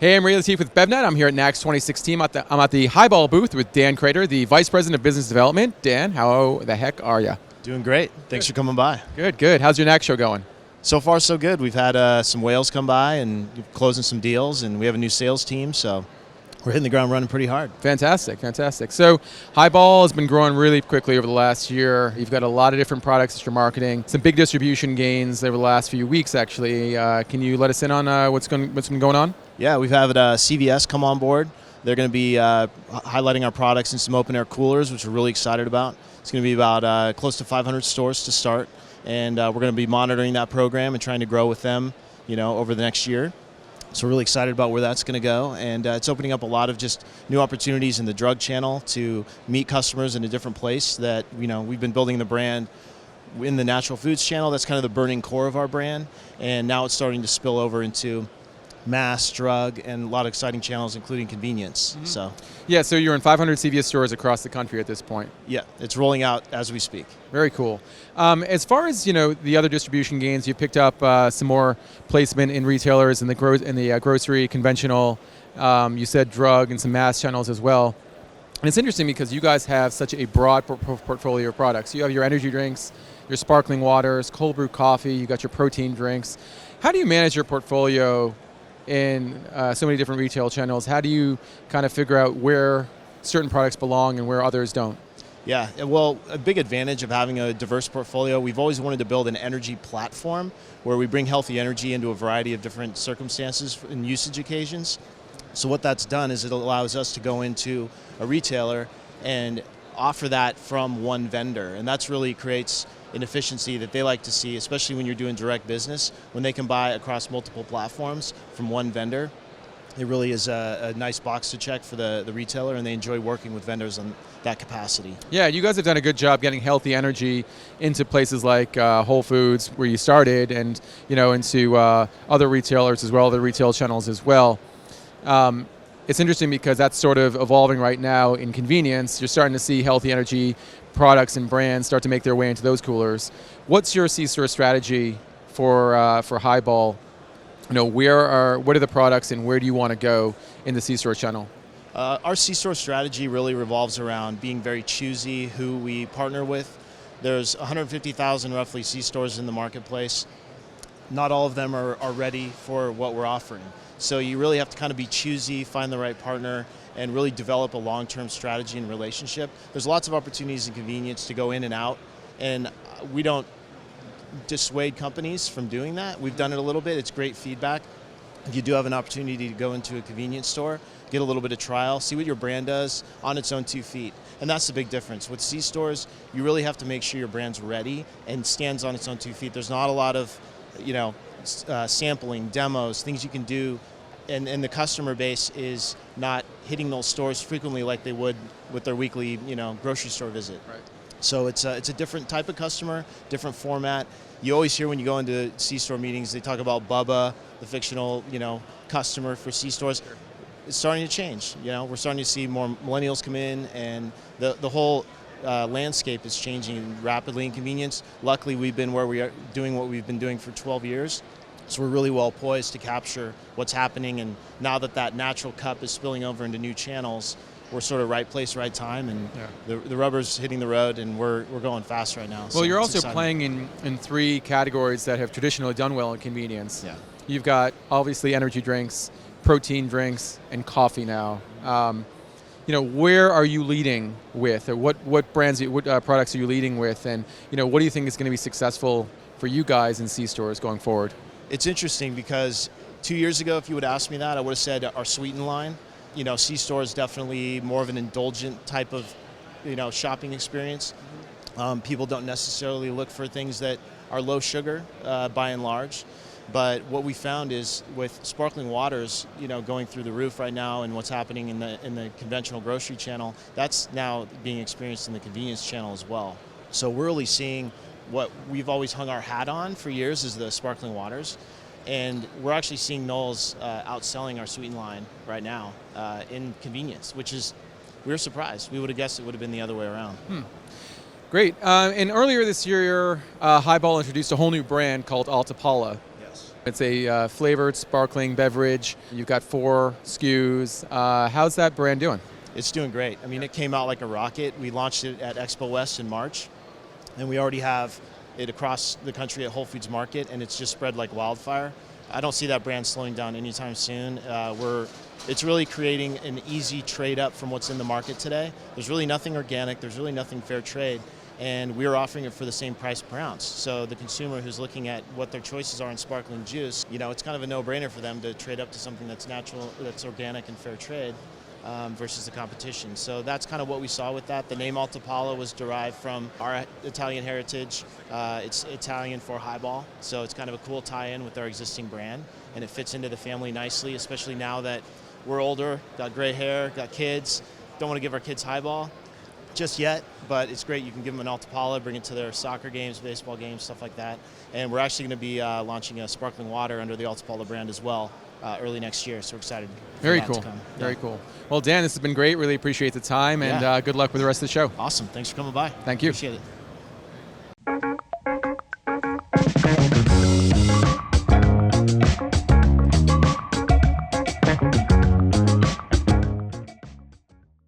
Hey, I'm Ray Latif with BevNet. I'm here at NACS 2016. I'm at the Highball booth with Dan Crater, the Vice President of Business Development. Dan, how the heck are you? Doing great. Thanks for coming by. Good, good. How's your NACS show going? So far, so good. We've had some whales come by and closing some deals, and we have a new sales team, so we're hitting the ground running pretty hard. Fantastic, fantastic. So Highball has been growing really quickly over the last year. You've got a lot of different products that you're marketing, some big distribution gains over the last few weeks, actually. Can you let us in on what's been going on? Yeah, we've had CVS come on board. They're going to be highlighting our products in some open-air coolers, which we're really excited about. It's going to be about close to 500 stores to start, and we're going to be monitoring that program and trying to grow with them, over the next year. So we're really excited about where that's going to go, and it's opening up a lot of just new opportunities in the drug channel to meet customers in a different place that, we've been building the brand in the natural foods channel. That's kind of the burning core of our brand, and now it's starting to spill over into mass, drug, and a lot of exciting channels, including convenience. Mm-hmm. So you're in 500 CVS stores across the country at this point. Yeah, it's rolling out as we speak. Very cool. As far as the other distribution gains, you picked up some more placement in retailers in the grocery, conventional. You said drug and some mass channels as well. And it's interesting because you guys have such a broad portfolio of products. You have your energy drinks, your sparkling waters, cold brew coffee. You got your protein drinks. How do you manage your portfolio in so many different retail channels? How do you kind of figure out where certain products belong and where others don't? Yeah, well, a big advantage of having a diverse portfolio, we've always wanted to build an energy platform where we bring healthy energy into a variety of different circumstances and usage occasions. So what that's done is it allows us to go into a retailer and offer that from one vendor, and that's really creates an efficiency that they like to see, especially when you're doing direct business. When they can buy across multiple platforms from one vendor, it really is a nice box to check for the retailer, and they enjoy working with vendors on that capacity. Yeah, you guys have done a good job getting healthy energy into places like Whole Foods, where you started, and into other retailers as well, other retail channels as well. It's interesting because that's sort of evolving right now in convenience. You're starting to see healthy energy products and brands start to make their way into those coolers. What's your C-store strategy for Highball? What are the products and where do you want to go in the C-store channel? Our C-store strategy really revolves around being very choosy who we partner with. There's 150,000 roughly C-stores in the marketplace. Not all of them are ready for what we're offering. So you really have to kind of be choosy, find the right partner, and really develop a long-term strategy and relationship. There's lots of opportunities in convenience to go in and out, and we don't dissuade companies from doing that. We've done it a little bit. It's great feedback. If you do have an opportunity to go into a convenience store, get a little bit of trial, see what your brand does on its own 2 feet. And that's the big difference. With C-stores, you really have to make sure your brand's ready and stands on its own 2 feet. There's not a lot of sampling, demos, things you can do, and the customer base is not hitting those stores frequently like they would with their weekly, grocery store visit. Right. So it's a different type of customer, different format. You always hear when you go into C-store meetings, they talk about Bubba, the fictional, customer for C-stores. It's starting to change. We're starting to see more millennials come in, and the whole landscape is changing rapidly in convenience. Luckily, we've been where we are doing what we've been doing for 12 years. So we're really well poised to capture what's happening. And now that natural cup is spilling over into new channels, we're sort of right place, right time, and the rubber's hitting the road, and we're going fast right now. Well, so you're also exciting. playing in 3 categories that have traditionally done well in convenience. Yeah. You've got obviously energy drinks, protein drinks, and coffee now. Where are you leading with, or what brands, what products are you leading with, and what do you think is going to be successful for you guys in C-stores going forward? It's interesting because 2 years ago, if you would ask me that, I would have said our Sweeten line. C-store is definitely more of an indulgent type of, shopping experience. People don't necessarily look for things that are low sugar, by and large. But what we found is with sparkling waters, going through the roof right now, and what's happening in the conventional grocery channel, that's now being experienced in the convenience channel as well. So we're really seeing what we've always hung our hat on for years is the sparkling waters. And we're actually seeing Knowles outselling our Sweeten line right now in convenience, which is, we were surprised. We would have guessed it would have been the other way around. Great. And earlier this year, Highball introduced a whole new brand called Altapala. Yes. It's a flavored sparkling beverage. You've got 4 SKUs. How's that brand doing? It's doing great. I mean, it came out like a rocket. We launched it at Expo West in March, and we already have it across the country at Whole Foods Market, and it's just spread like wildfire. I don't see that brand slowing down anytime soon. It's really creating an easy trade up from what's in the market today. There's really nothing organic. There's really nothing fair trade. And we're offering it for the same price per ounce. So the consumer who's looking at what their choices are in sparkling juice, it's kind of a no-brainer for them to trade up to something that's natural, that's organic and fair trade. Versus the competition. So that's kind of what we saw with that. The name Alto Palo was derived from our Italian heritage. It's Italian for highball, so it's kind of a cool tie-in with our existing brand, and it fits into the family nicely, especially now that we're older, got gray hair, got kids. Don't want to give our kids highball just yet, but it's great. You can give them an Alto Palo, bring it to their soccer games, baseball games, stuff like that. And we're actually going to be launching a sparkling water under the Alto Palo brand as well. Early next year, so we're excited. Very cool. Very cool. Well, Dan, this has been great. Really appreciate the time, and good luck with the rest of the show. Awesome. Thanks for coming by. Thank you. Appreciate it.